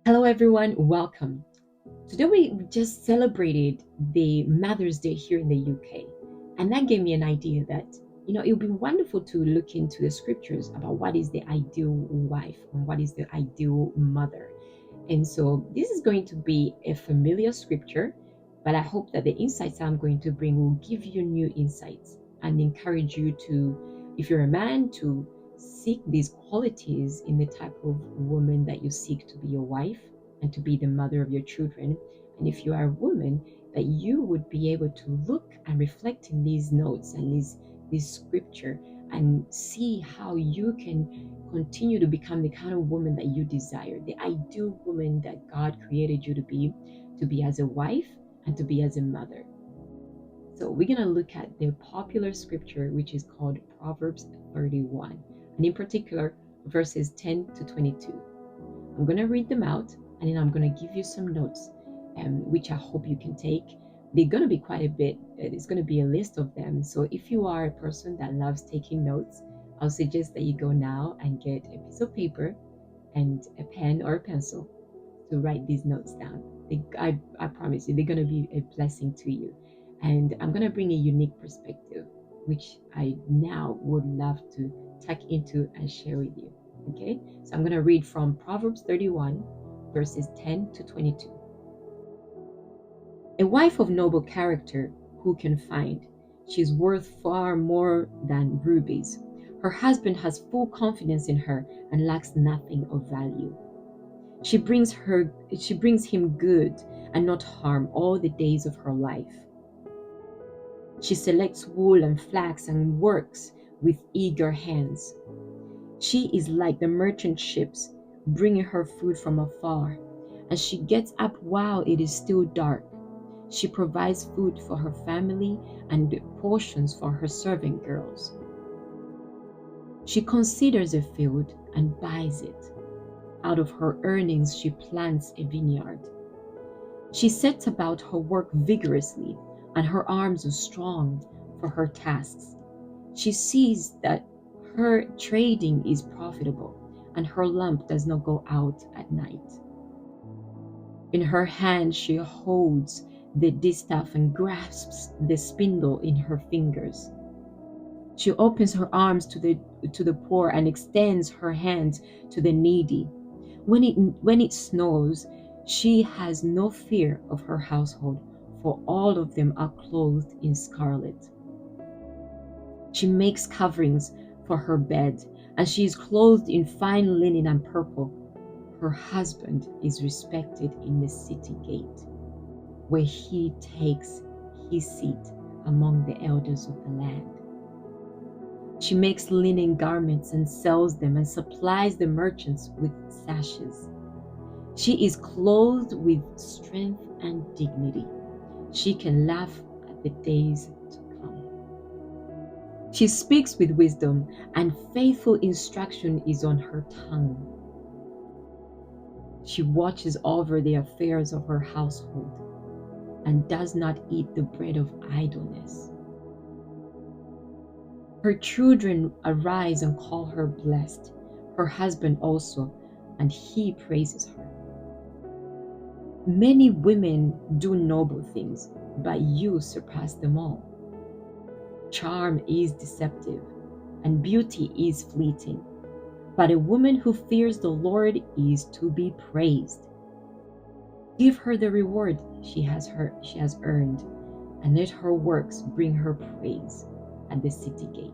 Hello, everyone. Welcome. Today, we just celebrated the Mother's Day here in the UK. And that gave me an idea that, it would be wonderful to look into the scriptures about what is the ideal wife and what is the ideal mother. And so, this is going to be a familiar scripture, but I hope that the insights I'm going to bring will give you new insights and encourage you to, if you're a man, to seek these qualities in the type of woman that you seek to be your wife and to be the mother of your children. And if you are a woman, that you would be able to look and reflect in these notes and this scripture and see how you can continue to become the kind of woman that you desire, the ideal woman that God created you to be as a wife and to be as a mother. So we're going to look at the popular scripture, which is called Proverbs 31, and in particular, verses 10 to 22. I'm going to read them out, and then I'm going to give you some notes, which I hope you can take. They're going to be quite a bit. It's going to be a list of them. So if you are a person that loves taking notes, I'll suggest that you go now and get a piece of paper and a pen or a pencil to write these notes down. I promise you, they're going to be a blessing to you. And I'm going to bring a unique perspective, which I now would love to tuck into and share with you. Okay, so I'm going to read from Proverbs 31, verses 10 to 22. A wife of noble character, who can find? She's worth far more than rubies. Her husband has full confidence in her and lacks nothing of value. She brings him good and not harm all the days of her life. She selects wool and flax and works with eager hands. She is like the merchant ships, bringing her food from afar, and she gets up while it is still dark. She provides food for her family and portions for her servant girls. She considers a field and buys it. Out of her earnings, she plants a vineyard. She sets about her work vigorously, and her arms are strong for her tasks. She sees that her trading is profitable, and her lamp does not go out at night. In her hand she holds the distaff and grasps the spindle in her fingers. She opens her arms to the poor and extends her hands to the needy. When it snows, she has no fear of her household, for all of them are clothed in scarlet. She makes coverings for her bed, and she is clothed in fine linen and purple. Her husband is respected in the city gate, where he takes his seat among the elders of the land. She makes linen garments and sells them and supplies the merchants with sashes. She is clothed with strength and dignity. She can laugh at the days to come. She speaks with wisdom, and faithful instruction is on her tongue. She watches over the affairs of her household and does not eat the bread of idleness. Her children arise and call her blessed, her husband also, and he praises her. Many women do noble things, but you surpass them all. Charm is deceptive, and beauty is fleeting, but a woman who fears the Lord is to be praised. Give her the reward she has earned, and let her works bring her praise at the city gate.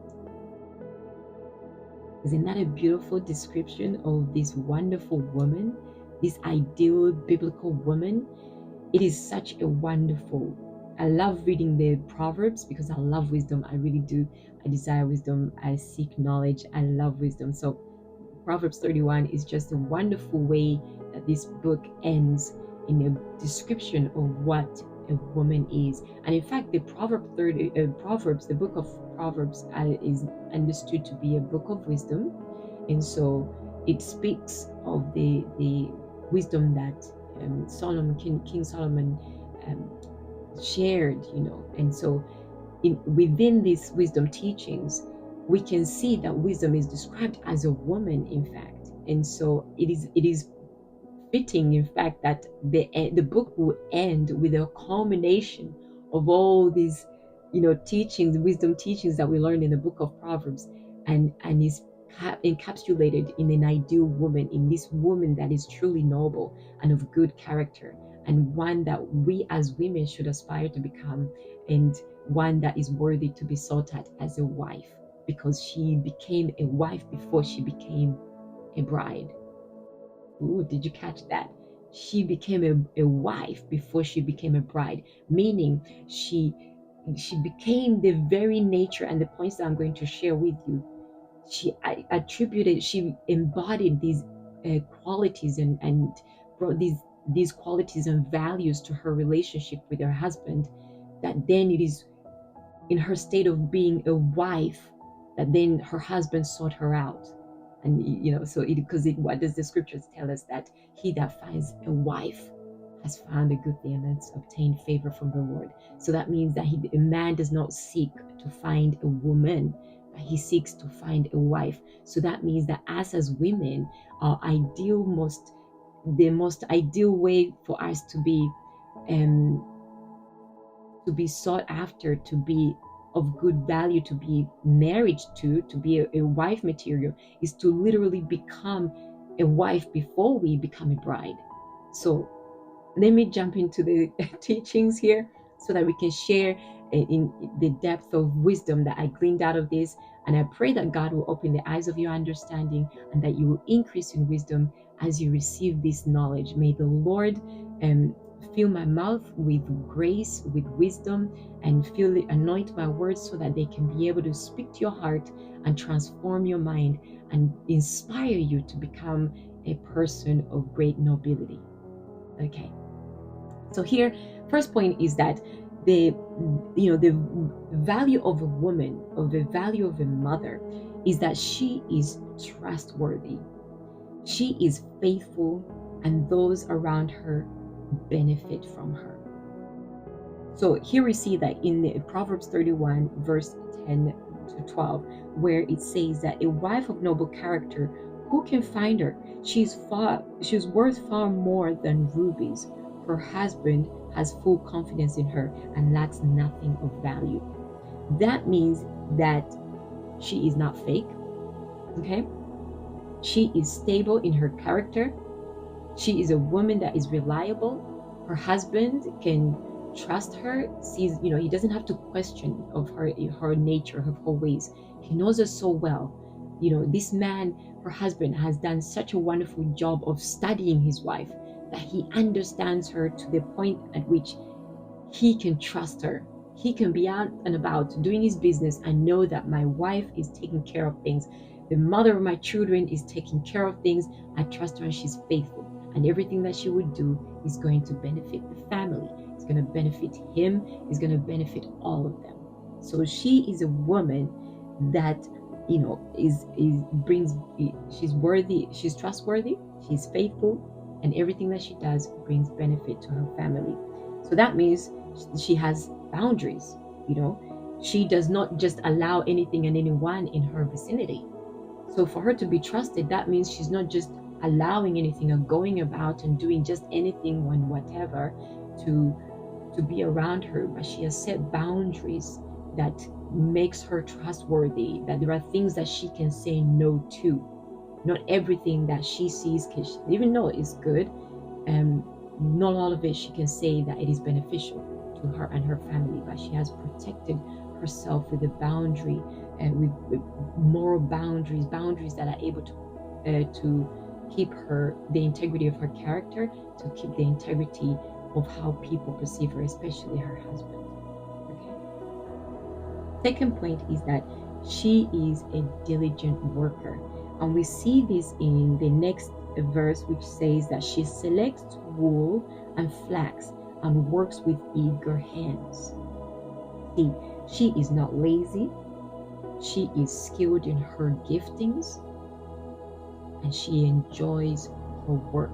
Isn't that a beautiful description of this wonderful woman, this ideal biblical woman? It is such a wonderful. I love reading the Proverbs because I love wisdom. I really do. I desire wisdom. I seek knowledge. I love wisdom. So Proverbs 31 is just a wonderful way that this book ends in a description of what a woman is. And in fact, Proverbs, the book of Proverbs, is understood to be a book of wisdom, and so it speaks of the wisdom that King Solomon um, shared, and so within these wisdom teachings, we can see that wisdom is described as a woman, in fact, and so it is fitting, in fact, that the book will end with a culmination of all these, teachings, wisdom teachings that we learn in the book of Proverbs, and is encapsulated in an ideal woman, in this woman that is truly noble and of good character, and one that we as women should aspire to become, and one that is worthy to be sought at as a wife, because she became a wife before she became a bride. Ooh, did you catch that? She became a wife before she became a bride, meaning she became the very nature and the points that I'm going to share with you. She embodied these qualities, and brought these qualities and values to her relationship with her husband, that then it is in her state of being a wife that then her husband sought her out. And so what does the scriptures tell us? That he that finds a wife has found a good thing, and that's obtained favor from the Lord. So that means that a man does not seek to find a woman, but he seeks to find a wife. So that means that us as women, the most ideal way for us um to be sought after, to be of good value, to be married to be a wife material, is to literally become a wife before we become a bride. So let me jump into the teachings here so that we can share in the depth of wisdom that I gleaned out of this. And I pray that God will open the eyes of your understanding, and that you will increase in wisdom as you receive this knowledge. May the Lord fill my mouth with grace, with wisdom, and anoint my words so that they can be able to speak to your heart and transform your mind and inspire you to become a person of great nobility. Okay. So here, first point is that the value of a woman, of the value of a mother, is that she is trustworthy, she is faithful, and those around her benefit from her. So here we see that in the Proverbs 31, verse 10 to 12, where it says that a wife of noble character, who can find her? She's worth far more than rubies. Her husband has full confidence in her and lacks nothing of value. That means that she is not fake. Okay? She is stable in her character. She is a woman that is reliable. Her husband can trust her, sees, he doesn't have to question of her nature, of her ways. He knows her so well. This man, her husband, has done such a wonderful job of studying his wife, that he understands her to the point at which he can trust her. He can be out and about doing his business and know that my wife is taking care of things. The mother of my children is taking care of things. I trust her and she's faithful. And everything that she would do is going to benefit the family. It's going to benefit him. It's going to benefit all of them. So she is a woman that she's worthy, she's trustworthy, she's faithful, and everything that she does brings benefit to her family. So that means she has boundaries. She does not just allow anything and anyone in her vicinity. So for her to be trusted, that means she's not just allowing anything or going about and doing just anything and whatever to be around her, but she has set boundaries that makes her trustworthy, that there are things that she can say no to. Not everything that she sees, even though it's good, not all of it she can say that it is beneficial to her and her family, but she has protected herself with a boundary, and with moral boundaries that are able to keep the integrity of her character, to keep the integrity of how people perceive her, especially her husband. Okay. Second point is that she is a diligent worker, and we see this in the next verse, which says that she selects wool and flax and works with eager hands. See, she is not lazy. She is skilled in her giftings, and she enjoys her work.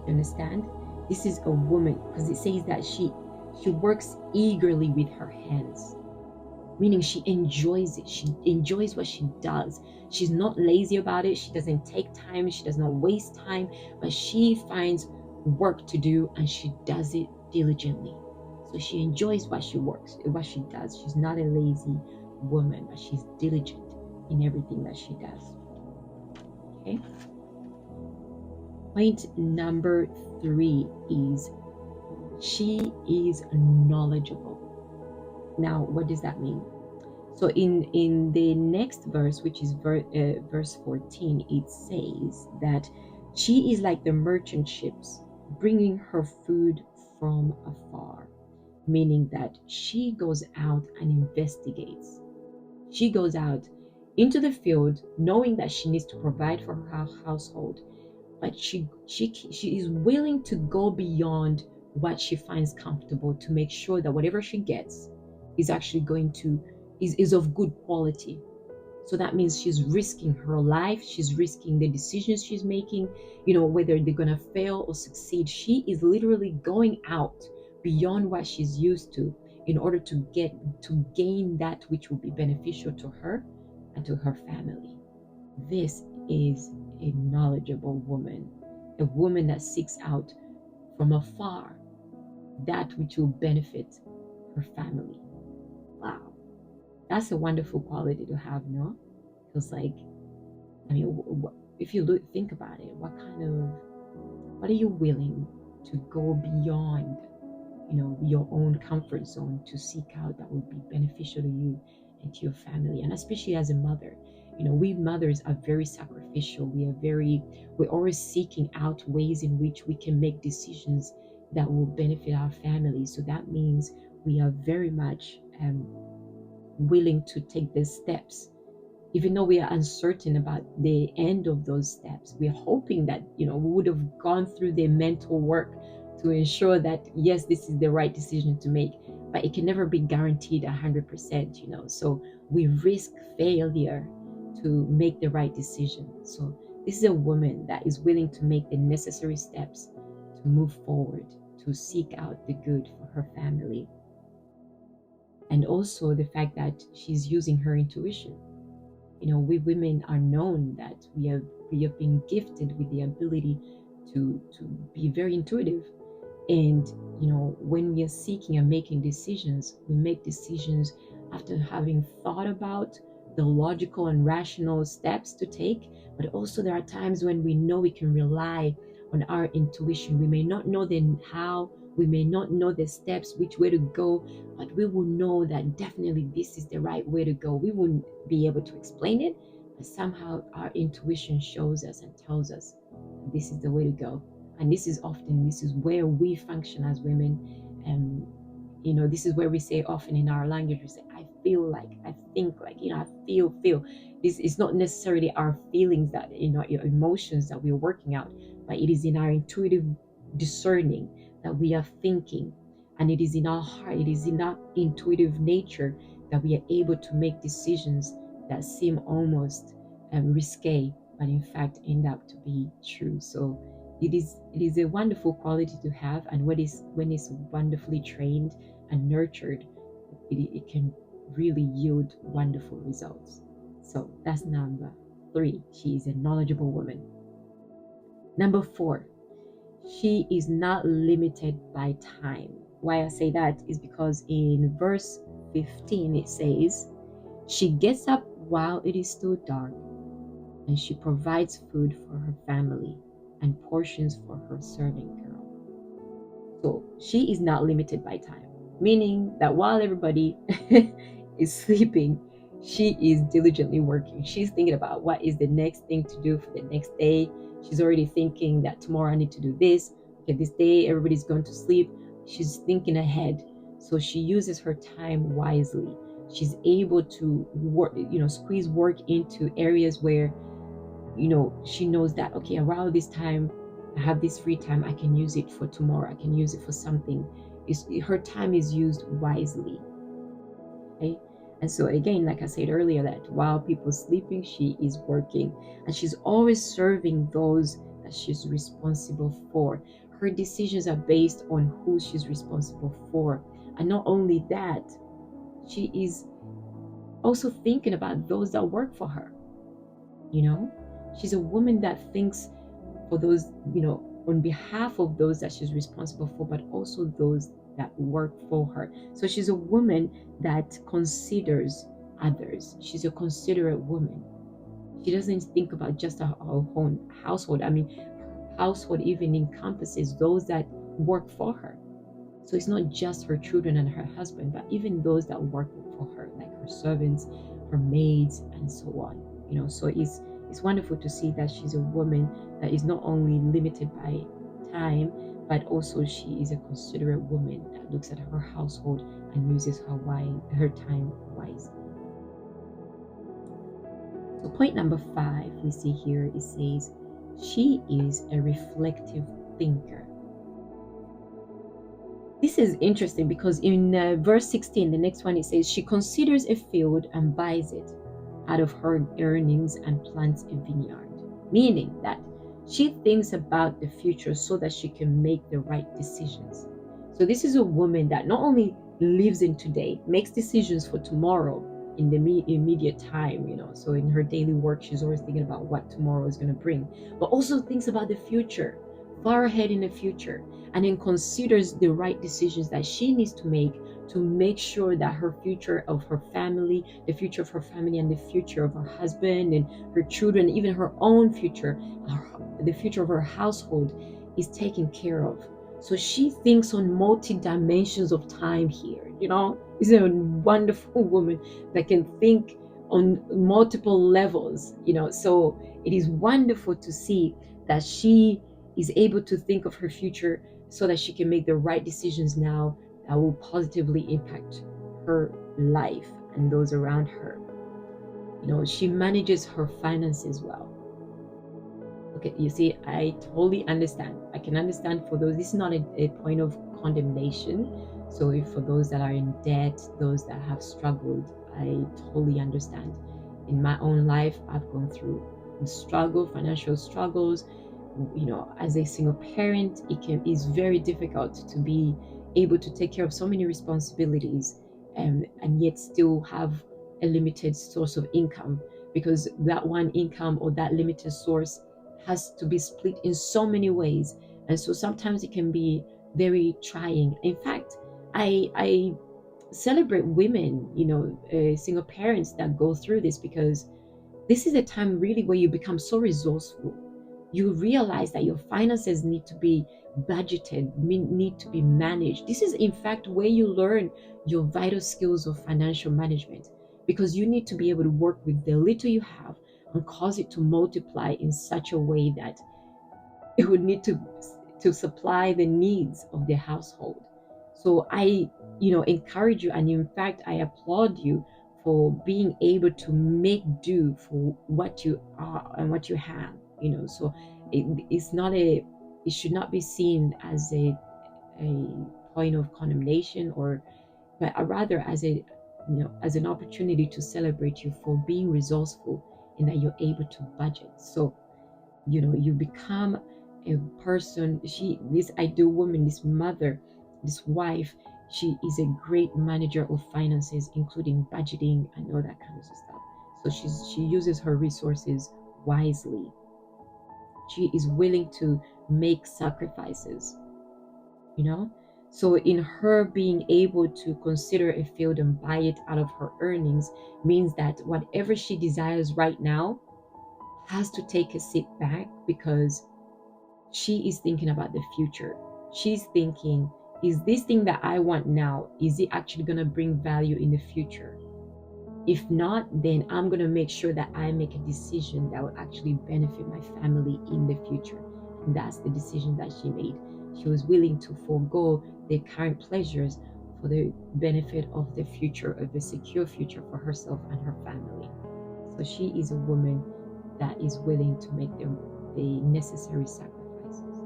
You understand? This is a woman, because it says that she works eagerly with her hands, meaning she enjoys it. She enjoys what she does. She's not lazy about it. She doesn't take time. She does not waste time, but she finds work to do and she does it diligently. So she enjoys what she works, what she does. She's not a lazy woman, but she's diligent in everything that she does. Okay. Point number 3 is she is knowledgeable. Now, what does that mean? So in the next verse, which is verse 14, it says that she is like the merchant ships bringing her food from afar, meaning that she goes out and investigates. She goes out into the field knowing that she needs to provide for her household, but she is willing to go beyond what she finds comfortable to make sure that whatever she gets is actually going to is of good quality. So that means she's risking her life, she's risking the decisions she's making, whether they're going to fail or succeed. She is literally going out beyond what she's used to in order to gain that which will be beneficial to her and to her family. This is a knowledgeable woman, a woman that seeks out from afar that which will benefit her family. Wow, that's a wonderful quality to have, no? Because, like, I mean, if you think about it, what are you willing to go beyond, your own comfort zone to seek out that would be beneficial to you and to your family? And especially as a mother, we mothers are very sacrificial. We're always seeking out ways in which we can make decisions that will benefit our family. So that means we are very much willing to take the steps, even though we are uncertain about the end of those steps. We're hoping that we would have gone through the mental work to ensure that yes, this is the right decision to make, but it can never be guaranteed 100%. So we risk failure to make the right decision. So this is a woman that is willing to make the necessary steps to move forward, to seek out the good for her family, and also the fact that she's using her intuition. We women are known that we have been gifted with the ability to be very intuitive. And when we are seeking and making decisions, we make decisions after having thought about the logical and rational steps to take. But also there are times when we know we can rely on our intuition. We may not know the how, we may not know the steps, which way to go, but we will know that definitely this is the right way to go. We wouldn't be able to explain it, but somehow our intuition shows us and tells us this is the way to go. And this is where we function as women. And this is where we say often in our language, we say, I feel like, I think like, I feel. This is not necessarily our feelings, that your emotions that we're working out, but it is in our intuitive discerning that we are thinking. And it is in our heart, it is in our intuitive nature that we are able to make decisions that seem almost risque, but in fact end up to be true. So it is a wonderful quality to have, and when it's wonderfully trained and nurtured, it can really yield wonderful results. So that's number 3. She is a knowledgeable woman. Number 4, she is not limited by time. Why I say that is because in verse 15 it says, she gets up while it is still dark, and she provides food for her family and portions for her servant girl. So she is not limited by time, meaning that while everybody is sleeping, she is diligently working. She's thinking about what is the next thing to do for the next day. She's already thinking that tomorrow I need to do this. Okay, this day everybody's going to sleep. She's thinking ahead. So she uses her time wisely. She's able to work, squeeze work into areas where she knows that, okay, around this time I have this free time, I can use it for tomorrow, I can use it for something. Her time is used wisely. Okay. And so again, like I said earlier, that while people are sleeping, she is working, and she's always serving those that she's responsible for. Her decisions are based on who she's responsible for. And not only that, she is also thinking about those that work for her. You know, she's a woman that thinks for those, on behalf of those that she's responsible for, but also those that work for her. So she's a woman that considers others. She's a considerate woman. She doesn't think about just her own household. I mean, her household even encompasses those that work for her. So it's not just her children and her husband, but even those that work for her, like her servants, her maids, and so on. So it's wonderful to see that she's a woman that is not only limited by time, but also she is a considerate woman that looks at her household and uses her time wisely. So point number 5 we see here, it says she is a reflective thinker. This is interesting because in verse 16, the next one, it says, she considers a field and buys it out of her earnings and plants a vineyard. Meaning that she thinks about the future so that she can make the right decisions. So this is a woman that not only lives in today, makes decisions for tomorrow in the immediate time, So in her daily work, she's always thinking about what tomorrow is going to bring, but also thinks about the future, far ahead in the future, and then considers the right decisions that she needs to make sure that her future of her family, the future of her family, and the future of her husband and her children, even her own future, the future of her household is taken care of. So she thinks on multi dimensions of time here. Is a wonderful woman that can think on multiple levels. So it is wonderful to see that she is able to think of her future so that she can make the right decisions now that will positively impact her life and those around her. She manages her finances well. Okay, you see, I totally understand. I can understand for those, this is not a point of condemnation. So if for those that are in debt, those that have struggled, I totally understand. In my own life, I've gone through financial struggles. As a single parent, is very difficult to be able to take care of so many responsibilities, and yet still have a limited source of income, because that one income or that limited source has to be split in so many ways. And so sometimes it can be very trying. In fact, I celebrate women, single parents that go through this, because this is a time really where you become so resourceful. You realize that your finances need to be budgeted, need to be managed. This is, in fact, where you learn your vital skills of financial management, because you need to be able to work with the little you have and cause it to multiply in such a way that it would need to supply the needs of the household. So I, encourage you, and in fact, I applaud you for being able to make do for what you are and what you have. So it's not it should not be seen as a point of condemnation, but rather as as an opportunity to celebrate you for being resourceful and that you're able to budget. So you become a person. This ideal woman, this mother, this wife, she is a great manager of finances, including budgeting and all that kind of stuff. So she uses her resources wisely. She is willing to make sacrifices, you know so in her being able to consider a field and buy it out of her earnings means that whatever she desires right now has to take a sit back, because she is thinking about the future. She's thinking, is this thing that I want now, is it actually going to bring value in the future? If not, then I'm going to make sure that I make a decision that will actually benefit my family in the future. And that's the decision that she made. She was willing to forego the current pleasures for the benefit of the future, of the secure future for herself and her family. So she is a woman that is willing to make the necessary sacrifices.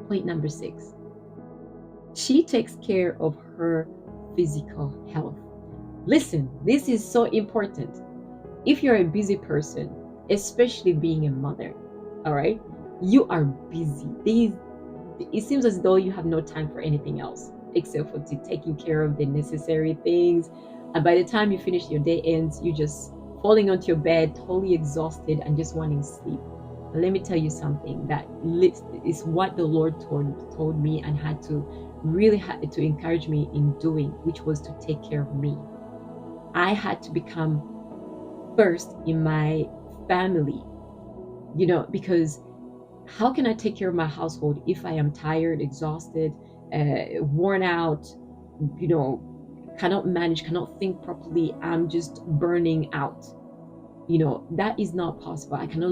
Point number 6. She takes care of her physical health. Listen, this is so important. If you're a busy person, especially being a mother, all right, you are busy. It seems as though you have no time for anything else except for taking care of the necessary things And by the time you finish, your day ends, you just falling onto your bed, totally exhausted and just wanting sleep. But let me tell you something that is what the Lord told me and had to really had to encourage me in doing, which was to take care of me. I had to become first in my family, because how can I take care of my household if I am tired, exhausted, worn out, you know, cannot manage, cannot think properly? I'm just burning out. That is not possible. I cannot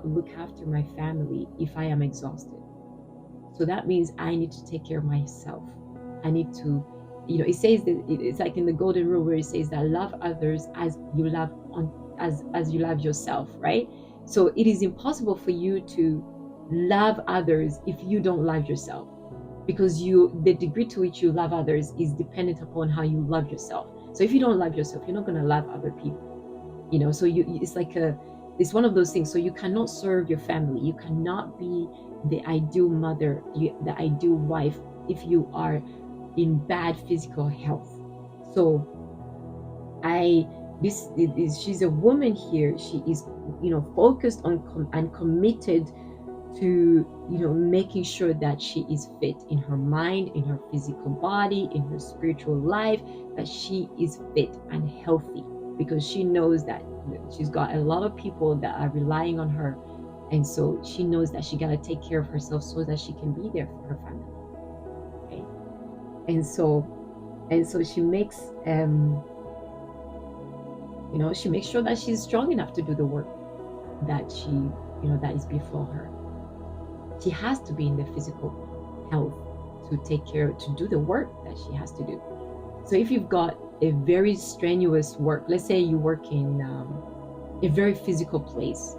look after my family if I am exhausted. So that means I need to take care of myself. I need to, it says that it's like in the golden rule where it says that love others as you love yourself, right? So it is impossible for you to love others if you don't love yourself, because the degree to which you love others is dependent upon how you love yourself. So if you don't love yourself, you're not going to love other people. So it's one of those things. So you cannot serve your family, you cannot be the ideal mother, the ideal wife, if you are in bad physical health. So I this is she's a woman here. She is focused on and committed to making sure that she is fit in her mind, in her physical body, in her spiritual life, that she is fit and healthy, because she knows that she's got a lot of people that are relying on her, and so she knows that she got to take care of herself so that she can be there for her family. Okay. And so she makes she makes sure that she's strong enough to do the work that that is before her. She has to be in the physical health to take care, to do the work that she has to do. So if you've got a very strenuous work, let's say you work in a very physical place,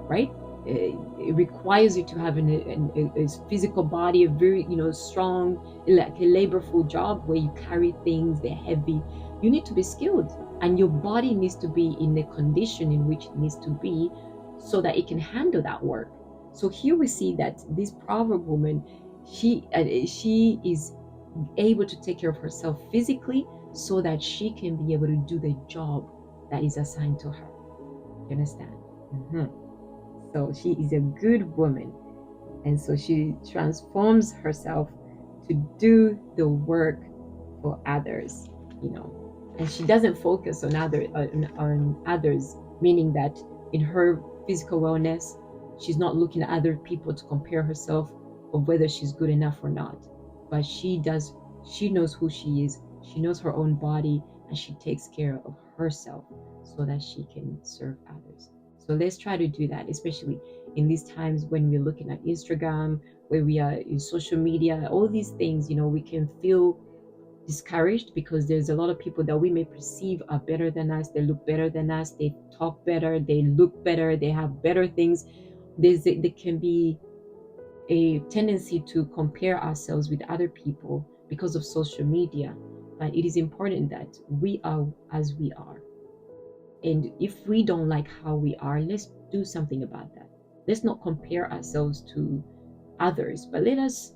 right? It requires you to have a physical body, a very strong, like a laborful job where you carry things, they're heavy. You need to be skilled, and your body needs to be in the condition in which it needs to be so that it can handle that work. So here we see that this proverb woman, she is able to take care of herself physically so that she can be able to do the job that is assigned to her. You understand? Mm-hmm. So she is a good woman, and so she transforms herself to do the work for others, and she doesn't focus on others, meaning that in her physical wellness, she's not looking at other people to compare herself of whether she's good enough or not. But she knows who she is, she knows her own body, and she takes care of herself so that she can serve others. So let's try to do that, especially in these times when we're looking at Instagram, where we are in social media, all these things, we can feel discouraged because there's a lot of people that we may perceive are better than us. They look better than us. They talk better. They look better. They have better things. There can be a tendency to compare ourselves with other people because of social media. But it is important that we are as we are. And if we don't like how we are, let's do something about that. Let's not compare ourselves to others, but let us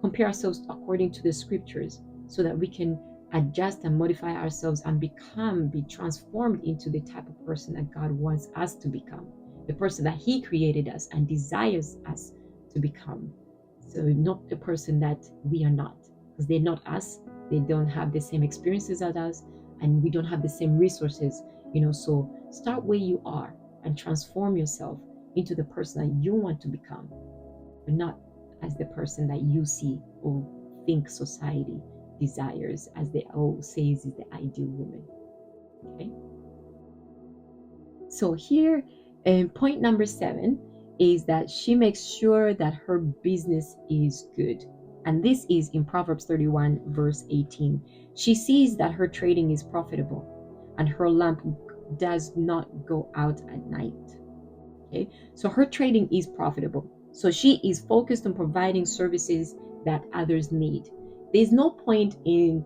compare ourselves according to the scriptures so that we can adjust and modify ourselves and be transformed into the type of person that God wants us to become, the person that He created us and desires us to become. So, not the person that we are not, because they're not us, they don't have the same experiences as us, and we don't have the same resources. So start where you are and transform yourself into the person that you want to become, but not as the person that you see or think society desires, as they all says is the ideal woman. Okay. So here, point number 7 is that she makes sure that her business is good. And this is in Proverbs 31, verse 18. She sees that her trading is profitable and her lamp does not go out at night. Okay, so her trading is profitable. So she is focused on providing services that others need. There's no point in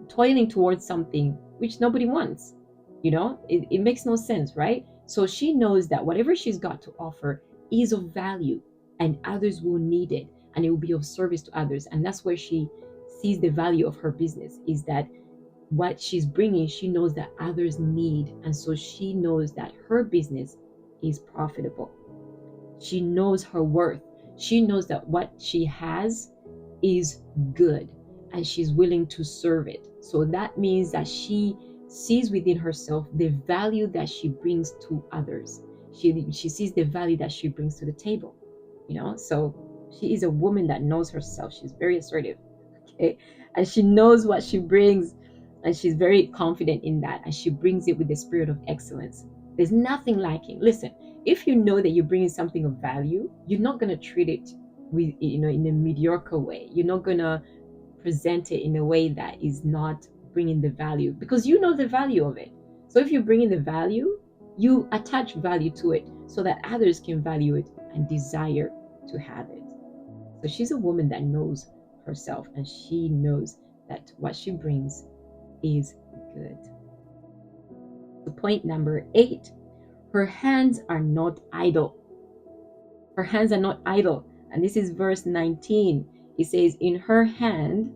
toiling towards something which nobody wants. It makes no sense, right? So she knows that whatever she's got to offer is of value and others will need it, and it will be of service to others. And that's where she sees the value of her business, is that what she's bringing, she knows that others need. And so she knows that her business is profitable. She knows her worth. She knows that what she has is good and she's willing to serve it. So that means that she sees within herself the value that she brings to others. She sees the value that she brings to the table, So she is a woman that knows herself. She's very assertive, okay? And she knows what she brings, and she's very confident in that, and she brings it with the spirit of excellence. There's nothing lacking. Listen, if you know that you're bringing something of value, you're not going to treat it with, in a mediocre way. You're not going to present it in a way that is not bringing the value, because you know the value of it. So if you're bringing the value, you attach value to it so that others can value it and desire to have it. So she's a woman that knows herself, and she knows that what she brings is good. So point number 8, her hands are not idle. Her hands are not idle. And this is verse 19. It says, in her hand,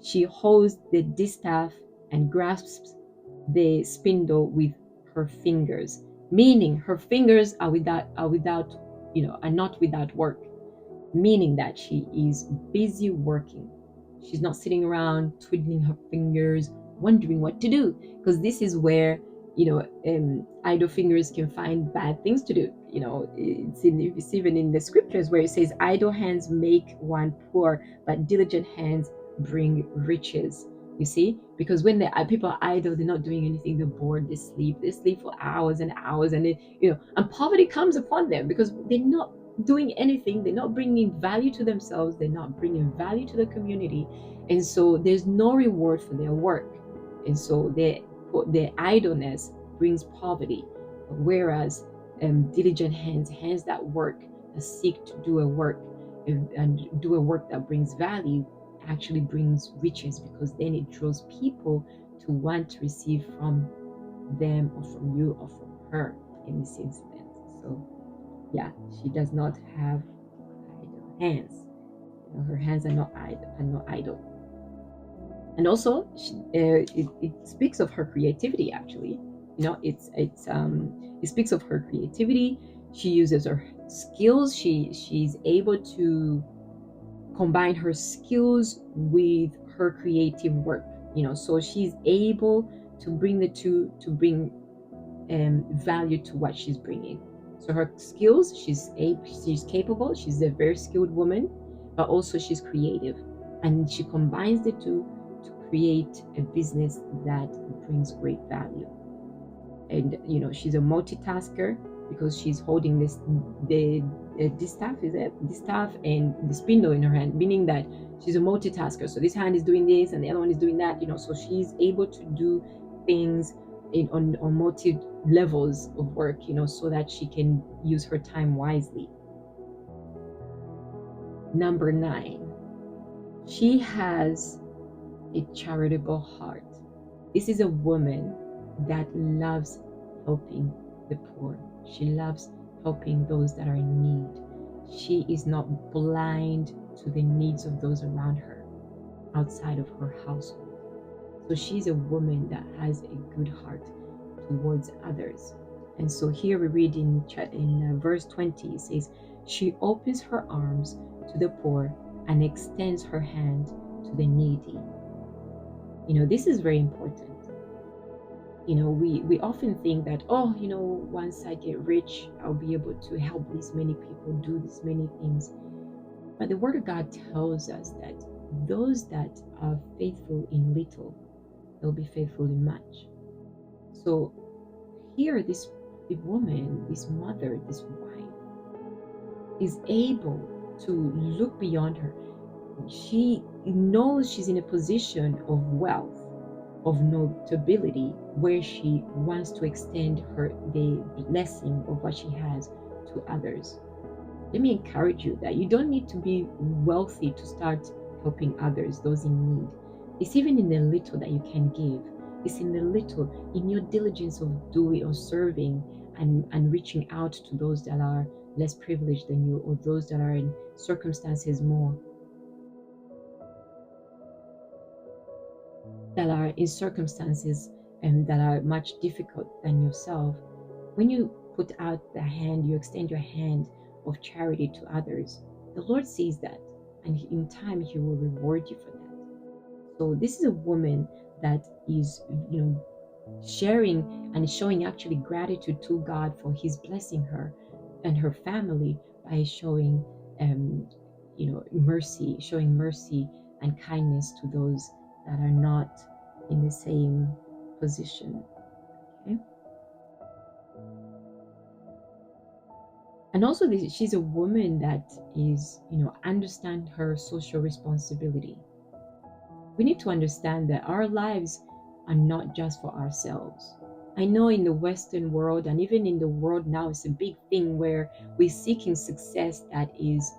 she holds the distaff and grasps the spindle with her fingers, meaning her fingers are not without work, meaning that she is busy working. She's not sitting around twiddling her fingers, wondering what to do, because this is where idle fingers can find bad things to do. It's even in the scriptures where it says, "Idle hands make one poor, but diligent hands bring riches." You see, because when the people are idle, they're not doing anything. They're bored. They sleep. They sleep for hours and hours, and and poverty comes upon them because they're not doing anything. They're not bringing value to themselves. They're not bringing value to the community, and so there's no reward for their work, and so their idleness brings poverty. Whereas diligent hands that work, that seek to do a work and do a work that brings value, actually brings riches, because then it draws people to want to receive from them or from you or from her in this instance. So yeah, she does not have idle hands. Her hands are not idle. And also, it speaks of her creativity. Actually, it speaks of her creativity. She uses her skills. She's able to combine her skills with her creative work. So she's able to bring the two, to bring value to what she's bringing. So her skills, she's capable. She's a very skilled woman, but also she's creative, and she combines the two to create a business that brings great value. And she's a multitasker, because she's holding the distaff, is it distaff, and the spindle in her hand, meaning that she's a multitasker. So this hand is doing this and the other one is doing that. So she's able to do things on multi levels of work, so that she can use her time wisely. Number 9, she has a charitable heart. This is a woman that loves helping the poor. She loves helping those that are in need. She is not blind to the needs of those around her outside of her household. So she's a woman that has a good heart towards others. And so here we read in verse 20, it says, she opens her arms to the poor and extends her hand to the needy. This is very important. We often think that, once I get rich, I'll be able to help these many people, do these many things. But the Word of God tells us that those that are faithful in little, they'll be faithful in much. So here, this woman, this mother, this wife, is able to look beyond her. She knows she's in a position of wealth, of notability, where she wants to extend the blessing of what she has to others. Let me encourage you that you don't need to be wealthy to start helping others, those in need. It's even in the little that you can give. It's in the little, in your diligence of doing or serving and reaching out to those that are less privileged than you, or those that are in circumstances more that are in circumstances and that are much difficult than yourself, when you put out the hand, you extend your hand of charity to others, the Lord sees that, and in time He will reward you for that. So this is a woman that is, sharing and showing actually gratitude to God for His blessing her and her family by showing, mercy, showing mercy and kindness to those that are not in the same position. Okay. And also, she's a woman that is, understand her social responsibility. We need to understand that our lives are not just for ourselves. I know in the Western world and even in the world now, it's a big thing where we're seeking success that is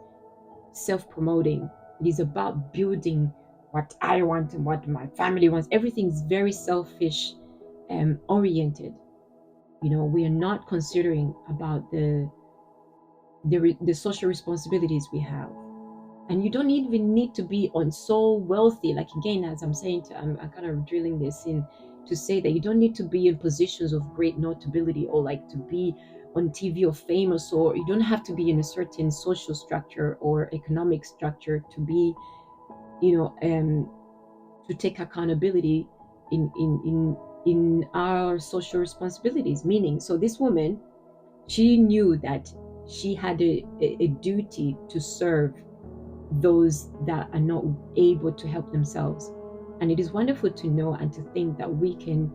self promoting. It is about building what I want and what my family wants. Everything is very selfish oriented. We are not considering about the social responsibilities we have. And you don't even need to be on so wealthy. Like again, as I'm saying, I'm kind of drilling this in to say that you don't need to be in positions of great notability or like to be on TV or famous, or you don't have to be in a certain social structure or economic structure to be, you know, um, to take accountability in our social responsibilities. Meaning, so this woman, she knew that she had a duty to serve those that are not able to help themselves. And it is wonderful to know and to think that we can,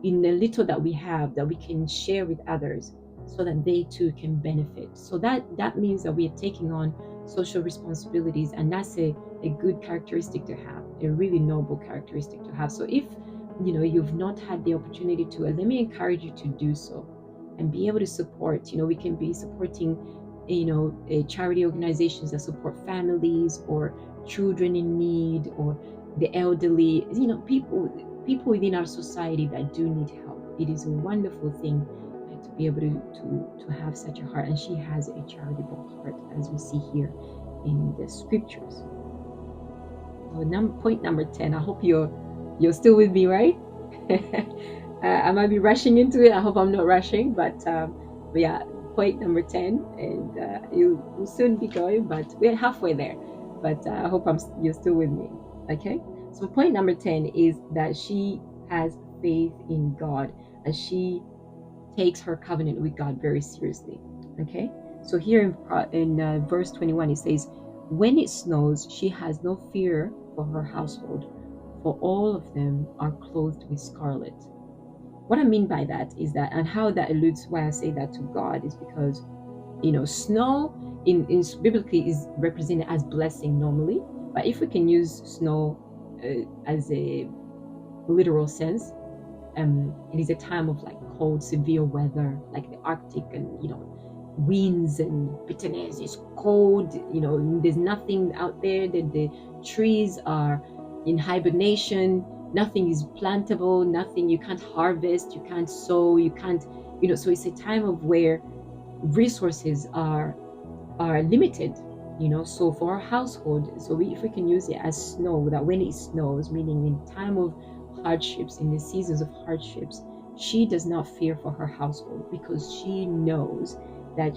in the little that we have, that we can share with others so that they too can benefit. So that means that we are taking on social responsibilities, and that's a good characteristic to have, a really noble characteristic to have. So if you've not had the opportunity to, let me encourage you to do so and be able to support. We can be supporting charity organizations that support families or children in need or the elderly, people within our society that do need help. It is a wonderful thing to be able to have such a heart, and she has a charitable heart, as we see here in the scriptures. So point number 10. I hope you're still with me, right? I might be rushing into it. I hope I'm not rushing, but yeah, point number 10, and you'll soon be going, but we're halfway there. But I hope you're still with me. Okay. So point number 10 is that she has faith in God, and she takes her covenant with God very seriously. Okay. So here in verse 21, it says, "When it snows, she has no fear for her household, for all of them are clothed with scarlet." What I mean by that is that, and how that alludes why I say that to God, is because snow in biblically is represented as blessing normally, but if we can use snow as a literal sense, it is a time of like cold, severe weather, like the Arctic, and winds and bitterness. It's cold. There's nothing out there. The trees are in hibernation. Nothing is plantable. Nothing. You can't harvest. You can't sow. You can't. So it's a time of where resources are limited. So for our household, so if we can use it as snow, that when it snows, meaning in time of hardships, in the seasons of hardships, she does not fear for her household, because she knows that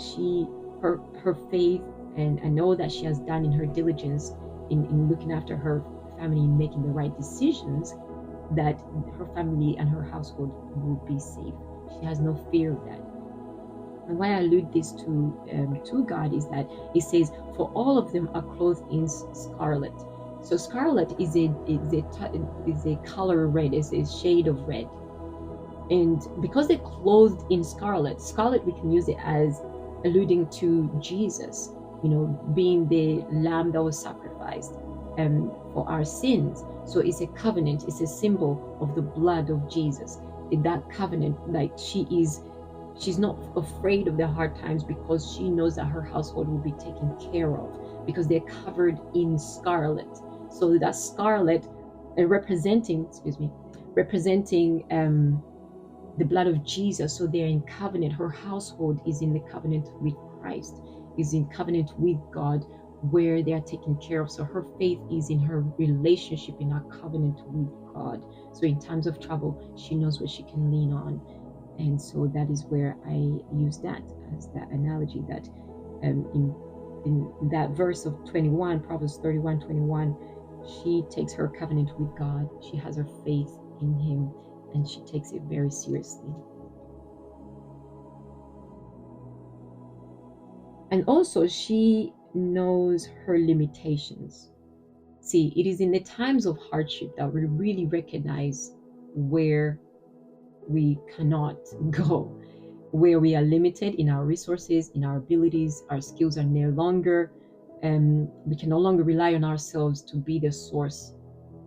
her faith and all that she has done in her diligence in looking after her family and making the right decisions, that her family and her household will be safe. She has no fear of that. And why I allude this to God is that it says, "For all of them are clothed in scarlet." So scarlet is a color red, is a shade of red, and because they're clothed in scarlet, scarlet we can use it as alluding to Jesus, being the lamb that was sacrificed for our sins. So it's a covenant. It's a symbol of the blood of Jesus. In that covenant, like she's not afraid of the hard times, because she knows that her household will be taken care of, because they're covered in scarlet. So that scarlet representing the blood of Jesus. So they're in covenant. Her household is in the covenant with Christ, is in covenant with God, where they are taken care of. So her faith is in her relationship, in her covenant with God. So in times of trouble, she knows what she can lean on. And so that is where I use that as that analogy, that in that verse of 21, Proverbs 31:21, she takes her covenant with God. She has her faith in Him, and she takes it very seriously. And also, she knows her limitations. See, it is in the times of hardship that we really recognize where we cannot go, where we are limited in our resources, in our abilities, our skills are no longer, we can no longer rely on ourselves to be the source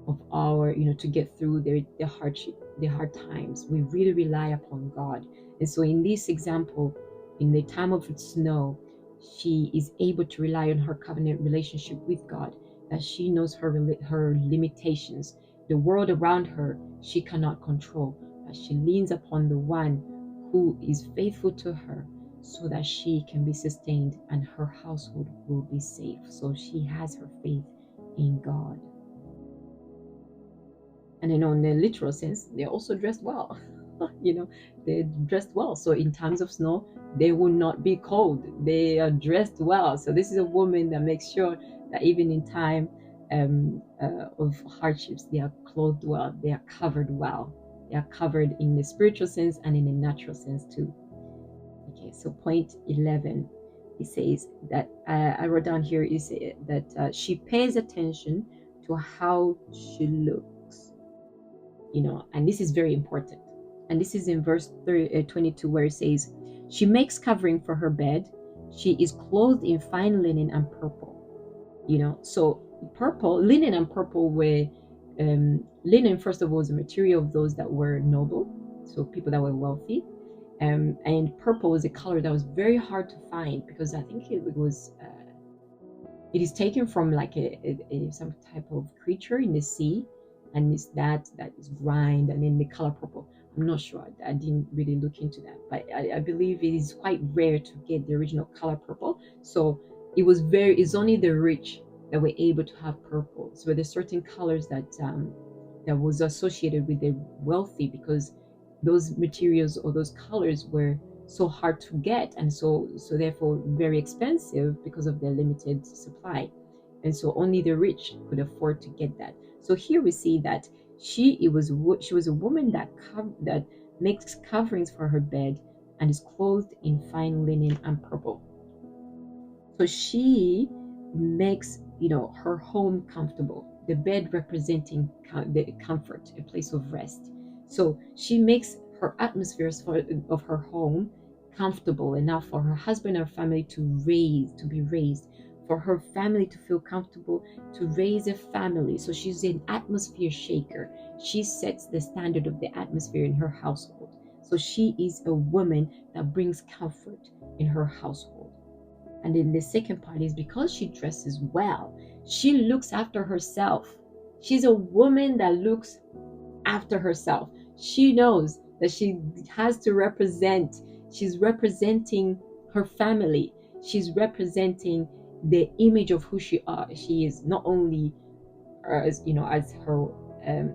of our, to get through the hardship, the hard times. We really rely upon God. And so in this example, in the time of snow, she is able to rely on her covenant relationship with God, that she knows her limitations. The world around her she cannot control, but she leans upon the one who is faithful to her, so that she can be sustained and her household will be safe. So she has her faith in God. And in the literal sense, they're also dressed well. They're dressed well. So in times of snow, they will not be cold. They are dressed well. So this is a woman that makes sure that even in time of hardships, they are clothed well. They are covered well. They are covered in the spiritual sense and in the natural sense too. Okay, so point 11, it says that I wrote down here is that she pays attention to how she looks, and this is very important. And this is in verse 22, where it says, she makes covering for her bed. She is clothed in fine linen and purple. So purple, linen and purple were, linen, first of all, is a material of those that were noble, so people that were wealthy. And purple was a color that was very hard to find, because I think it is taken from like some type of creature in the sea, and it's that is grind, and then the color purple. I'm not sure. I didn't really look into that, but I believe it is quite rare to get the original color purple. So it's only the rich that were able to have purple. So there's certain colors that was associated with the wealthy, because those materials or those colors were so hard to get, and so therefore very expensive because of their limited supply, and so only the rich could afford to get that. So here we see that she was a woman that makes coverings for her bed and is clothed in fine linen and purple. So she makes, her home comfortable, the bed representing the comfort, a place of rest. So she makes her atmospheres of her home comfortable enough for her husband and family to be raised, for her family to feel comfortable, to raise a family. So she's an atmosphere shaker. She sets the standard of the atmosphere in her household. So she is a woman that brings comfort in her household. And then the second part is, because she dresses well, she looks after herself. She's a woman that looks after herself. She knows that she has to represent, she's representing her family. She's representing the image of who she is, not only as her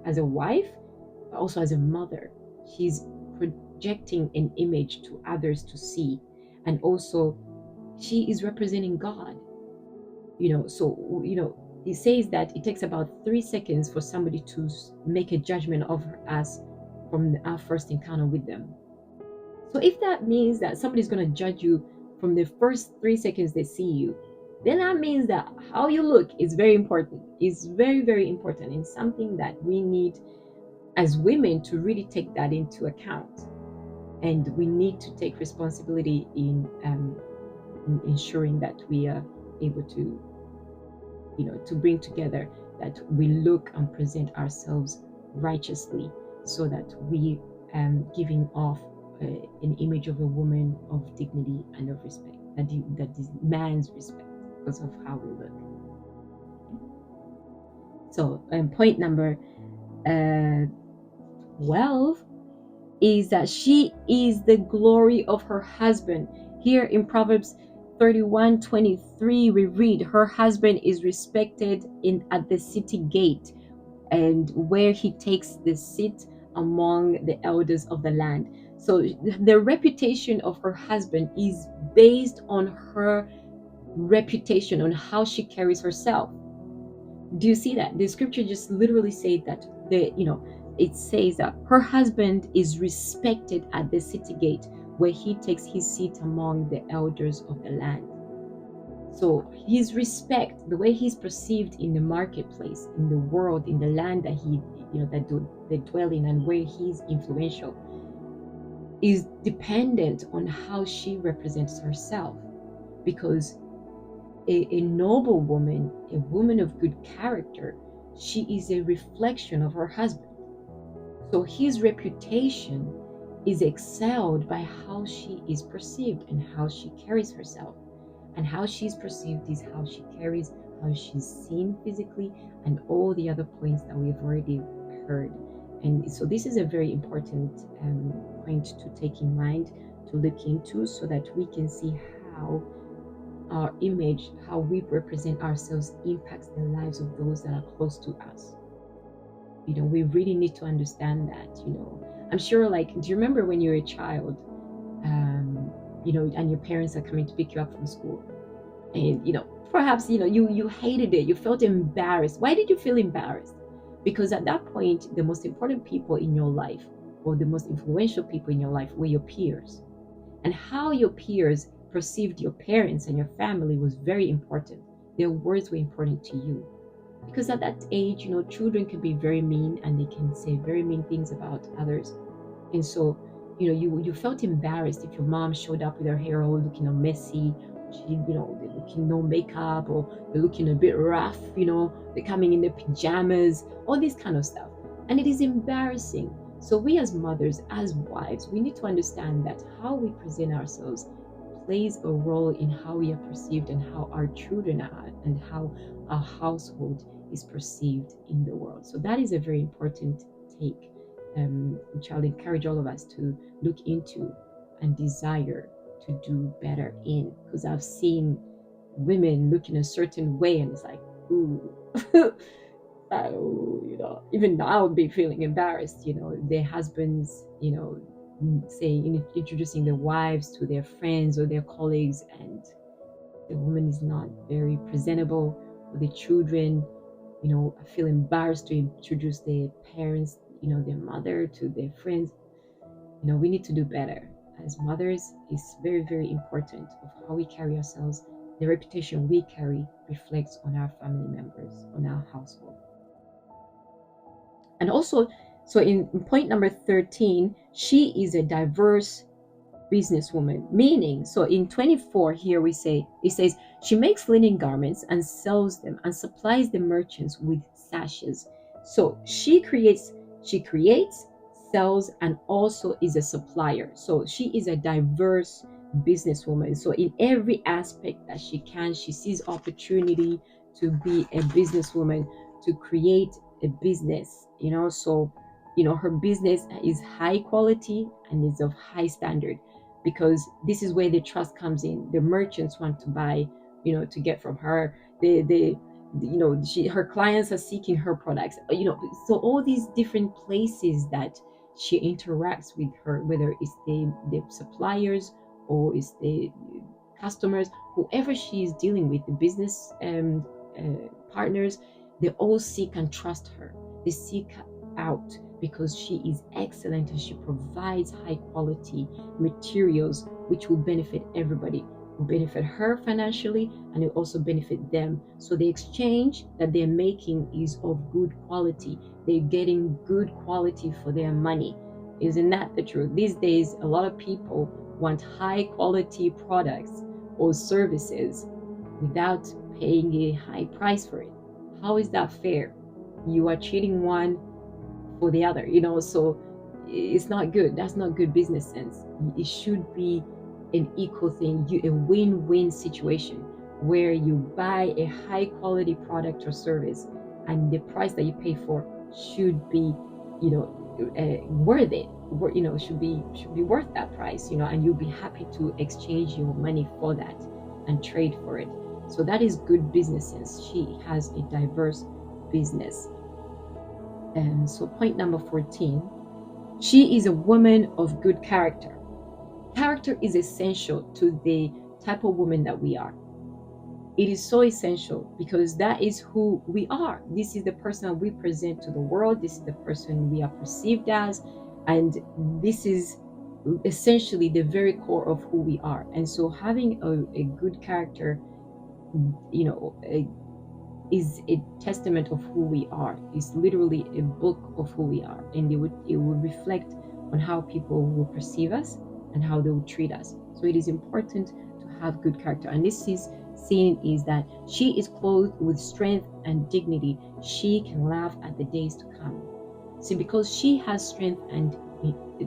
as a wife, but also as a mother. She's projecting an image to others to see, and also she is representing God. So it says that it takes about 3 seconds for somebody to make a judgment of us from our first encounter with them. So if that means that somebody's going to judge you from the first 3 seconds they see you, then that means that how you look is very important. It's very, very important, and something that we need as women to really take that into account. And we need to take responsibility in ensuring that we are able to bring together, that we look and present ourselves righteously, so that we giving off an image of a woman of dignity and of respect, that demands respect because of how we look. So point number 12 is that she is the glory of her husband. Here in Proverbs 31:23, we read, her husband is respected in at the city gate, and where he takes the seat among the elders of the land. So the reputation of her husband is based on her reputation, on how she carries herself. Do you see that? The scripture just literally says that it says that her husband is respected at the city gate where he takes his seat among the elders of the land. So his respect, the way he's perceived in the marketplace, in the world, in the land that they dwell in, and where he's influential, is dependent on how she represents herself. Because a noble woman, a woman of good character, she is a reflection of her husband. So his reputation is excelled by how she is perceived and how she carries herself. And how she's perceived is how she carries, how she's seen physically, and all the other points that we've already heard. And so this is a very important point to take in mind, to look into, so that we can see how our image, how we represent ourselves, impacts the lives of those that are close to us. We really need to understand that. I'm sure, like, do you remember when you were a child, and your parents are coming to pick you up from school, and perhaps you hated it, you felt embarrassed. Why did you feel embarrassed? Because at that point, the most important people in your life, or the most influential people in your life, were your peers. And how your peers perceived your parents and your family was very important. Their words were important to you. Because at that age, children can be very mean, and they can say very mean things about others. And so, you felt embarrassed if your mom showed up with her hair all looking all messy. They're looking no makeup, or they're looking a bit rough. They're coming in their pajamas, all this kind of stuff. And it is embarrassing. So we as mothers, as wives, we need to understand that how we present ourselves plays a role in how we are perceived, and how our children are, and how our household is perceived in the world. So that is a very important take, which I'll encourage all of us to look into and desire to do better in. Because I've seen women look in a certain way, and it's like, ooh. Even now I would be feeling embarrassed, their husbands, saying, introducing their wives to their friends or their colleagues, and the woman is not very presentable, or the children, I feel embarrassed to introduce their parents, their mother, to their friends. We need to do better as mothers. It's very, very important of how we carry ourselves. The reputation we carry reflects on our family members, on our household. And also, so in point number 13, she is a diverse businesswoman, meaning, so in 24 here we say, it says, she makes linen garments and sells them and supplies the merchants with sashes. So she creates, sells, and also is a supplier. So she is a diverse businesswoman. So in every aspect that she can, she sees opportunity to be a businesswoman, to create a business. So her business is high quality and is of high standard, because this is where the trust comes in. The merchants want to buy, to get from her. Her clients are seeking her products. So all these different places that she interacts with her, whether it's the suppliers, or it's the customers, whoever she is dealing with, the business partners, they all seek and trust her. They seek out because she is excellent, and she provides high quality materials which will benefit everybody. Will benefit her financially, and it also benefit them. So the exchange that they're making is of good quality. They're getting good quality for their money. Isn't that the truth? These days, a lot of people want high quality products or services without paying a high price for it. How is that fair? You are treating one for the other, so it's not good. That's not good business sense. It should be an equal thing, a win-win situation, where you buy a high quality product or service, and the price that you pay for should be worth it. Should be worth that price, and you'll be happy to exchange your money for that. and trade for it. So that is good business sense. She has a diverse business. And so point number 14, she is a woman of good character. Character is essential to the type of woman that we are. It is so essential because that is who we are. This is the person we present to the world. This is the person we are perceived as. And this is essentially the very core of who we are. And so having a good character, you know, is a testament of who we are. It's literally a book of who we are. And it would reflect on how people will perceive us and how they will treat us. So it is important to have good character. And this is seen is that she is clothed with strength and dignity. She can laugh at the days to come. See, because she has strength and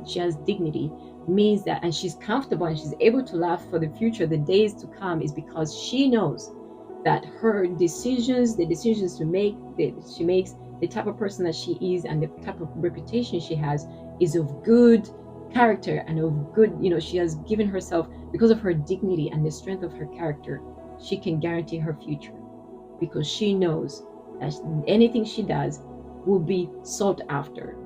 she has dignity, means that, and she's comfortable and she's able to laugh for the future, the days to come, is because she knows that her decisions, the decisions to make, that she makes, the type of person that she is, and the type of reputation she has is of good character and of good, she has given herself, because of her dignity and the strength of her character, she can guarantee her future because she knows that anything she does will be sought after.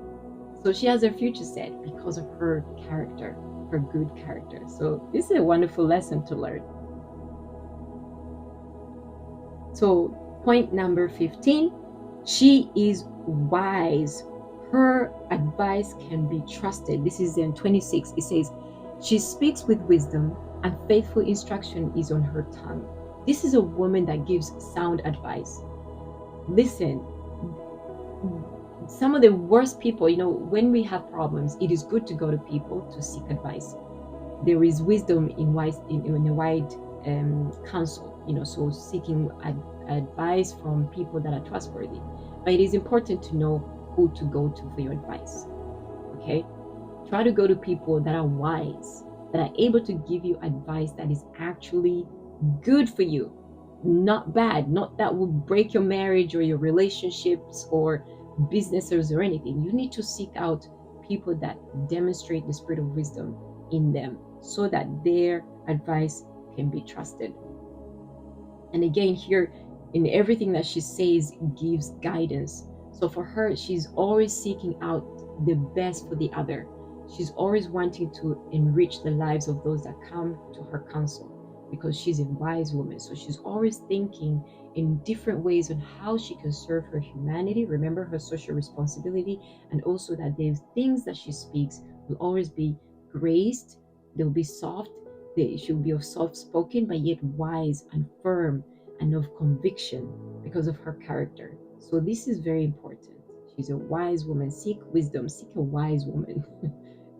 So she has her future set because of her character, her good character. So this is a wonderful lesson to learn. So point number 15, she is wise. Her advice can be trusted. This is in 26. It says, she speaks with wisdom and faithful instruction is on her tongue. This is a woman that gives sound advice. Listen, some of the worst people, when we have problems, it is good to go to people to seek advice. There is wisdom in a wide counsel, so seeking advice from people that are trustworthy. But it is important to know who to go to for your advice. Okay? Try to go to people that are wise, that are able to give you advice that is actually good for you, not bad, not that will break your marriage or your relationships or businesses or anything. You need to seek out people that demonstrate the spirit of wisdom in them so that their advice can be trusted. And again, here in everything that she says gives guidance. So for her, she's always seeking out the best for the other. She's always wanting to enrich the lives of those that come to her counsel because she's a wise woman. So she's always thinking in different ways on how she can serve her humanity. Remember her social responsibility, and also that there's things that she speaks will always be graced, they'll be soft, she'll be of soft spoken, but yet wise and firm and of conviction because of her character. So this is very important. She's a wise woman. Seek wisdom, seek a wise woman.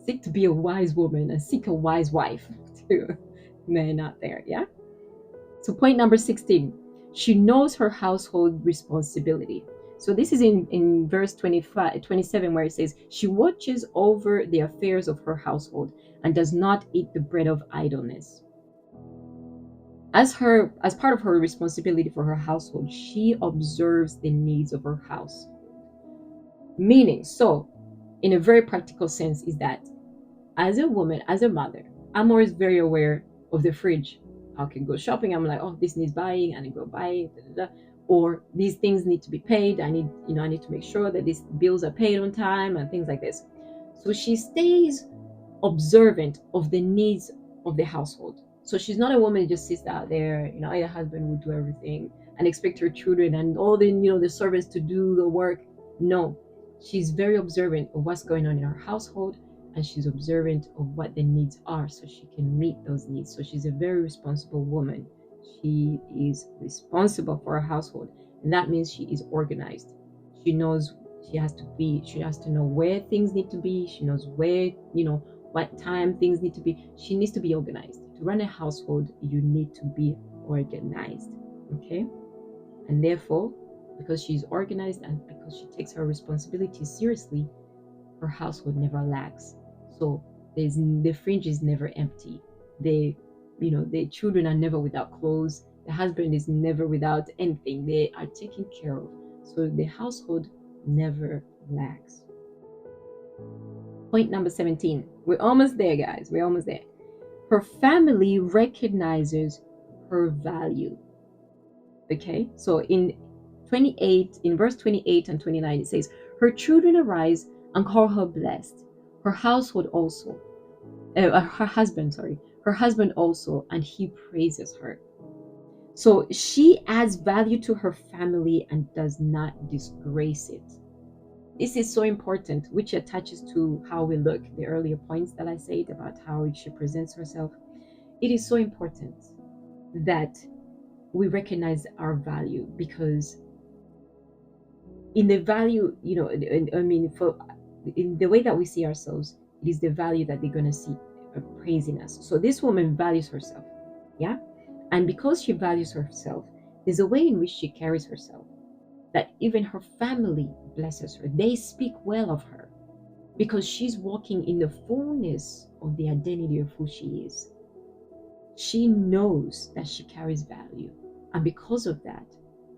Seek to be a wise woman and seek a wise wife too. Men out there, yeah? So point number 16, she knows her household responsibility. So this is in verse 27 where it says, she watches over the affairs of her household and does not eat the bread of idleness. As part of her responsibility for her household, she observes the needs of her house. Meaning, so in a very practical sense, is that as a woman, as a mother, I'm always very aware of the fridge. I can go shopping. I'm like, oh, this needs buying, and I go buy it, or these things need to be paid. I need to make sure that these bills are paid on time and things like this. So she stays observant of the needs of the household. So she's not a woman who just sits out there, her husband would do everything and expect her children and all the servants to do the work. No, she's very observant of what's going on in her household, and she's observant of what the needs are so she can meet those needs. So she's a very responsible woman. She is responsible for her household, and that means she is organized. She knows she has to know where things need to be. She knows where, what time things need to be. She needs to be organized. To run a household, you need to be organized. Okay? And therefore, because she's organized and because she takes her responsibility seriously, her household never lacks. So the fridge is never empty. The children are never without clothes. The husband is never without anything. They are taken care of. So the household never lacks. Point number 17. We're almost there, guys. We're almost there. Her family recognizes her value. Okay, so in verse 28 and 29, it says, her children arise and call her blessed, her household also, her husband, sorry, her husband also, and he praises her. So she adds value to her family and does not disgrace it. This is so important, which attaches to how we look, the earlier points that I said about how she presents herself. It is so important that we recognize our value, because in the value, I mean, for in the way that we see ourselves, it is the value that they're going to see praising us. So this woman values herself, yeah, and because she values herself, there's a way in which she carries herself that even her family blesses her. They speak well of her because she's walking in the fullness of the identity of who she is. She knows that she carries value, and because of that,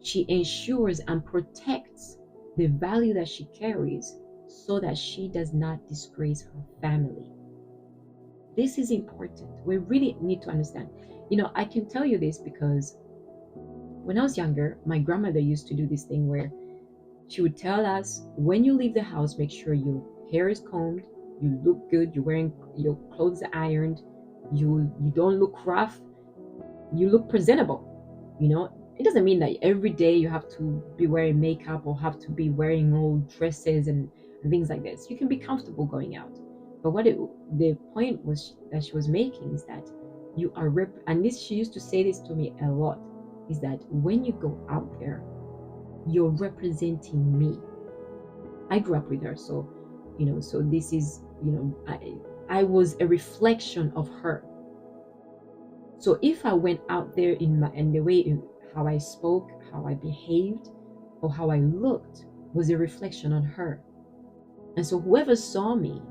she ensures and protects the value that she carries so that she does not disgrace her family. This is important. We really need to understand. I can tell you this because when I was younger, my grandmother used to do this thing where she would tell us, when you leave the house, make sure your hair is combed, you look good, you're wearing your clothes ironed, you don't look rough, you look presentable. It doesn't mean that every day you have to be wearing makeup or have to be wearing old dresses and things like this. You can be comfortable going out. But the point was that she was making is that you are and this, she used to say this to me a lot, is that when you go out there, you're representing me. I grew up with her, so this is, I was a reflection of her. So if I went out there in the way how I spoke, how I behaved, or how I looked was a reflection on her. And so whoever saw me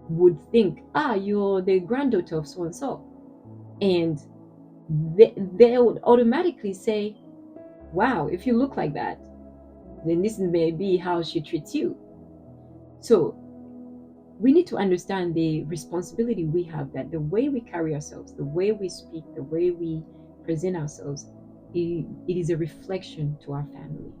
would think, you're the granddaughter of so and so. And they would automatically say, wow, if you look like that, then this may be how she treats you. So we need to understand the responsibility we have, that the way we carry ourselves, the way we speak, the way we present ourselves, it is a reflection to our family.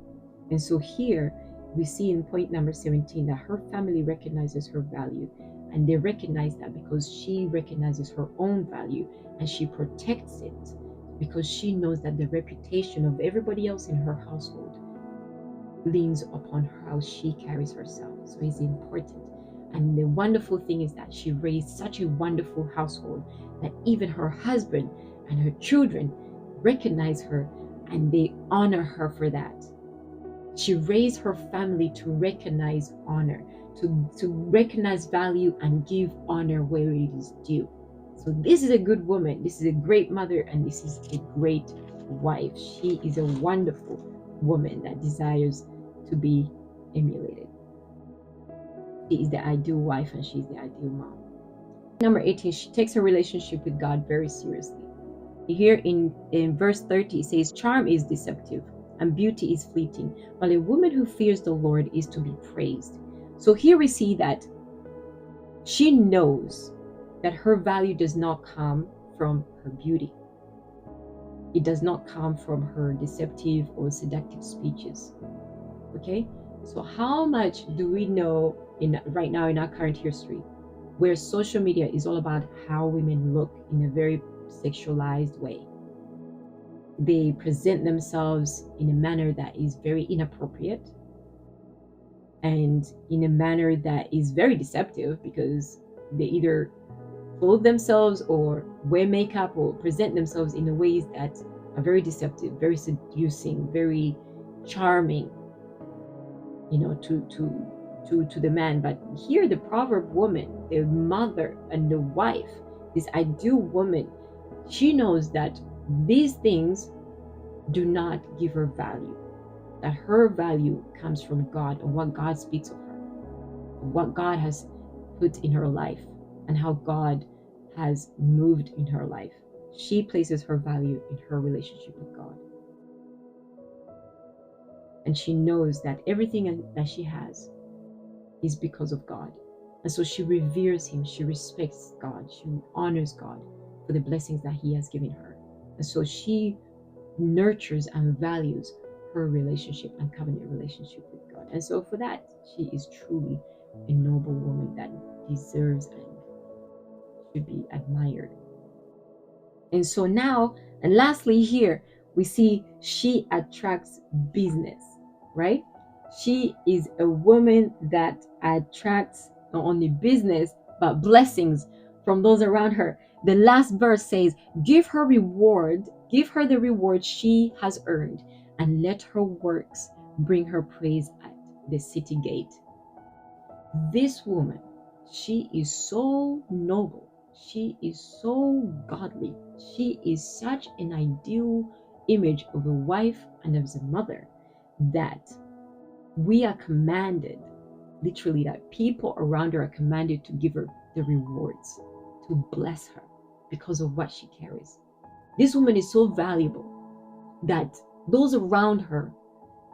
And so here we see in point number 17 that her family recognizes her value, and they recognize that because she recognizes her own value and she protects it, because she knows that the reputation of everybody else in her household leans upon how she carries herself. So it's important. And the wonderful thing is that she raised such a wonderful household that even her husband and her children recognize her and they honor her for that. She raised her family to recognize honor, to recognize value and give honor where it is due. So this is a good woman. This is a great mother, and this is a great wife. She is a wonderful woman that desires to be emulated. She is the ideal wife and she's the ideal mom. Number 18, she takes her relationship with God very seriously. Here in verse 30, it says, charm is deceptive and beauty is fleeting, but a woman who fears the Lord is to be praised. So here we see that she knows that her value does not come from her beauty. It does not come from her deceptive or seductive speeches. Okay, so how much do we know right now in our current history, where social media is all about how women look in a very sexualized way? They present themselves in a manner that is very inappropriate and in a manner that is very deceptive, because they either clothe themselves or wear makeup or present themselves in ways that are very deceptive, very seducing, very charming, to the man. But here the proverb woman, the mother and the wife, this ideal woman, she knows that these things do not give her value, that her value comes from God and what God speaks of her, what God has put in her life, and how God has moved in her life. She places her value in her relationship with God. And she knows that everything that she has is because of God. And so she reveres him, she respects God, she honors God for the blessings that he has given her. And so she nurtures and values her relationship and covenant relationship with God. And so for that, she is truly a noble woman that deserves and should be admired. And so now, and lastly, here we see she attracts business, right? She is a woman that attracts not only business, but blessings from those around her. The last verse says, give her the reward she has earned, and let her works bring her praise at the city gate. This woman, she is so noble. She is so godly. She is such an ideal image of a wife and as a mother that we are commanded, literally, that people around her are commanded to give her the rewards, to bless her because of what she carries. This woman is so valuable that those around her,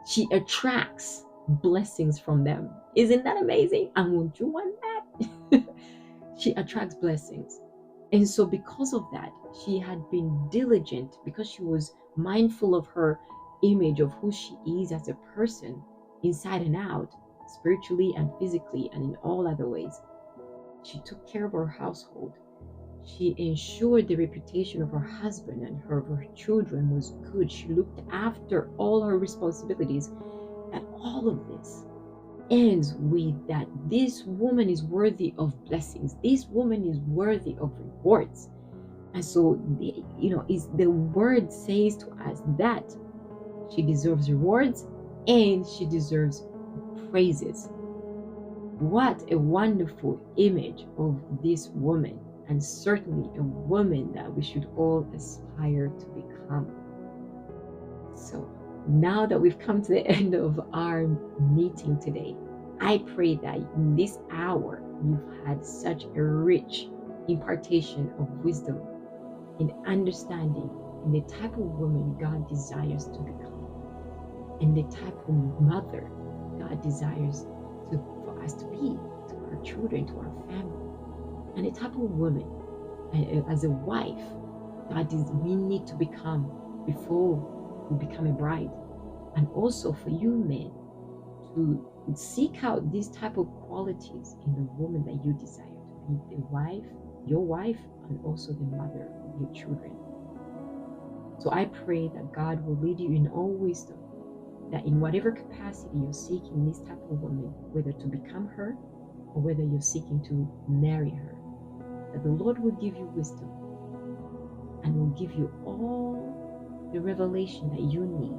she attracts blessings from them. Isn't that amazing? And won't you want that? She attracts blessings. And so, because of that, she had been diligent, because she was mindful of her image of who she is as a person, inside and out, spiritually and physically, and in all other ways. She took care of her household. She ensured the reputation of her husband and her children was good. She looked after all her responsibilities. And all of this ends with that this woman is worthy of blessings. This woman is worthy of rewards. And so, is the word says to us that she deserves rewards and she deserves praises. What a wonderful image of this woman, and certainly a woman that we should all aspire to become. So now that we've come to the end of our meeting today, I pray that in this hour you've had such a rich impartation of wisdom in understanding in the type of woman God desires to become, and the type of mother God desires for us to be, to our children, to our family, and the type of woman as a wife we need to become before we become a bride. And also for you men to seek out these type of qualities in the woman that you desire to be, the wife, your wife, and also the mother of your children. So I pray that God will lead you in all wisdom, that in whatever capacity you're seeking this type of woman, whether to become her or whether you're seeking to marry her, that the Lord will give you wisdom and will give you all the revelation that you need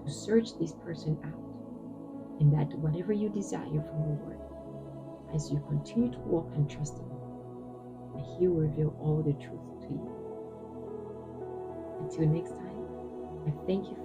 to search this person out, and that whatever you desire from the Lord, as you continue to walk and trust in Him, that He will reveal all the truth to you. Until next time, I thank you